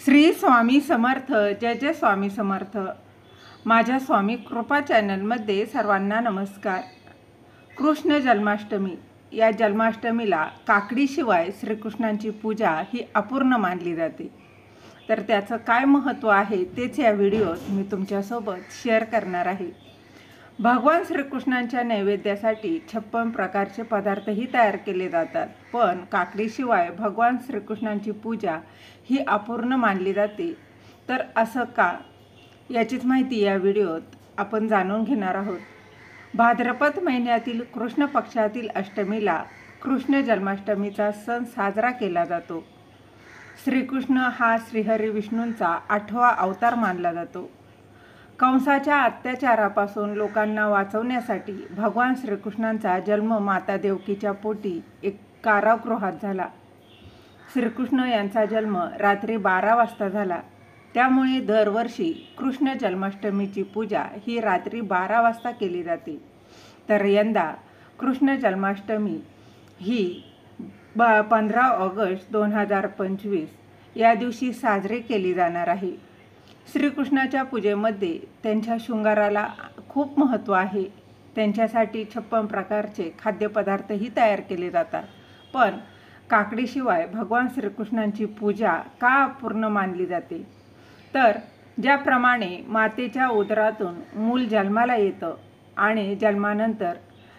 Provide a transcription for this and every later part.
श्री स्वामी समर्थ. जय जय स्वामी समर्थ. माझ्या स्वामी कृपा चॅनलमध्ये सर्वांना नमस्कार. कृष्ण जन्माष्टमी. या जन्माष्टमीला काकडीशिवाय श्रीकृष्णांची पूजा ही अपूर्ण मानली जाते. तर त्याचं काय महत्त्व आहे तेच या व्हिडिओत मी तुमच्यासोबत शेअर करणार आहे. भगवान श्रीकृष्णांच्या नैवेद्यासाठी 56 प्रकारचे पदार्थही तयार केले जातात, पण काकडीशिवाय भगवान श्रीकृष्णांची पूजा ही अपूर्ण मानली जाते. तर असं का, याचीच माहिती या व्हिडिओत आपण जाणून घेणार आहोत. भाद्रपद महिन्यातील कृष्ण पक्षातील अष्टमीला कृष्ण जन्माष्टमीचा सण साजरा केला जातो. श्रीकृष्ण हा श्रीहरी विष्णूंचा 8वा अवतार मानला जातो. कंसाच्या अत्याचारापासून लोकांना वाचवण्यासाठी भगवान श्रीकृष्णांचा जन्म माता देवकीच्या पोटी एक कारागृहात झाला. श्रीकृष्ण यांचा जन्म रात्री 12 वाजता झाला. त्यामुळे दरवर्षी कृष्ण जन्माष्टमीची पूजा ही रात्री 12 वाजता केली जाते. तर यंदा कृष्ण जन्माष्टमी ही 15 ऑगस्ट 2025 या दिवशी साजरी केली जाणार आहे. श्रीकृष्णाच्या पूजेमध्ये त्यांच्या शृंगाराला खूप महत्त्व आहे. त्यांच्यासाठी 56 प्रकारचे खाद्यपदार्थही तयार केले जातात, पण काकडीशिवाय भगवान श्रीकृष्णांची पूजा का अपूर्ण मानली जाते. तर ज्याप्रमाणे मातेच्या उदरातून मूल जन्माला येतं आणि जन्मानंतर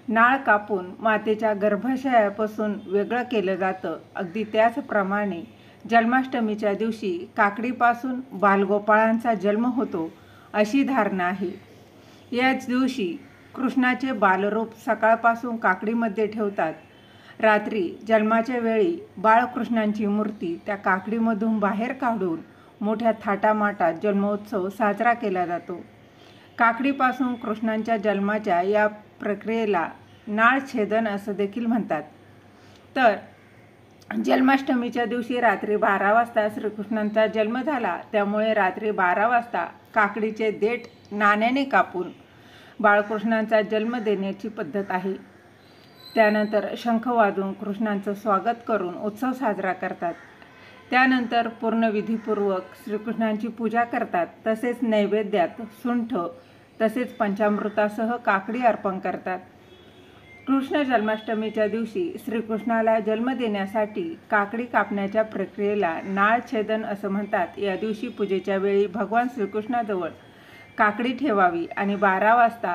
नाळ कापून मातेच्या गर्भाशयापासून वेगळं केलं जातं, अगदी त्याचप्रमाणे जन्माष्टमीच्या दिवशी काकडीपासून बालगोपाळांचा जन्म होतो अशी धारणा आहे. याच दिवशी कृष्णाचे बालरूप सकाळपासून काकडीमध्ये ठेवतात. रात्री जन्माच्या वेळी बाळकृष्णांची मूर्ती त्या काकडीमधून बाहेर काढून मोठ्या थाटामाटात जन्मोत्सव साजरा केला जातो. काकडीपासून कृष्णांच्या जन्माच्या या प्रक्रियेला नाळछेदन असं देखील म्हणतात. तर जन्माष्टमीच्या दिवशी रात्री 12 वाजता श्रीकृष्णांचा जन्म झाला, त्यामुळे रात्री 12 वाजता काकडीचे देठ नाण्याने कापून बाळकृष्णांचा जन्म देण्याची पद्धत आहे. त्यानंतर शंख वाजवून कृष्णांचं स्वागत करून उत्सव साजरा करतात. त्यानंतर पूर्ण विधीपूर्वक श्रीकृष्णांची पूजा करतात. तसेच नैवेद्यात सुंठ तसेच पंचामृतासह काकडी अर्पण करतात. कृष्ण जन्माष्टमीच्या दिवशी श्रीकृष्णाला जन्म देण्यासाठी काकडी कापण्याच्या प्रक्रियेला नाळछेदन असं म्हणतात. या दिवशी पूजेच्या वेळी भगवान श्रीकृष्णाजवळ काकडी ठेवावी आणि 12 वाजता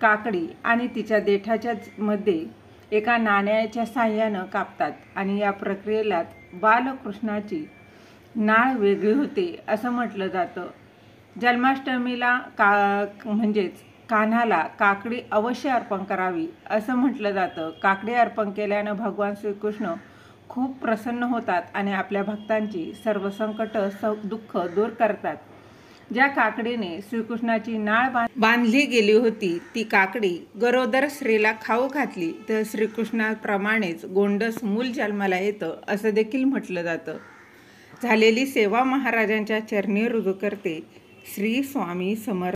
काकडी आणि तिच्या देठाच्या मध्ये एका नाण्याच्या साहाय्यानं कापतात आणि या प्रक्रियेला बालकृष्णाची नाळ वेगळी होते असं म्हटलं जातं. जन्माष्टमीला म्हणजेच कान्हाला काकडी अवश्य अर्पण करावी असं म्हटलं जातं. काकडी अर्पण केल्यानं भगवान श्रीकृष्ण खूप प्रसन्न होतात आणि आपल्या भक्तांची सर्व संकट दुःख दूर करतात. ज्या काकडीने श्रीकृष्णाची नाळ बांधली गेली होती ती काकडी गरोदर स्त्रीला खाऊ घातली तर श्रीकृष्णाप्रमाणेच गोंडस मूल जन्माला येतं असं देखील म्हटलं जातं. झालेली सेवा महाराजांच्या चरणी रुजू करते. श्री स्वामी समर्थ.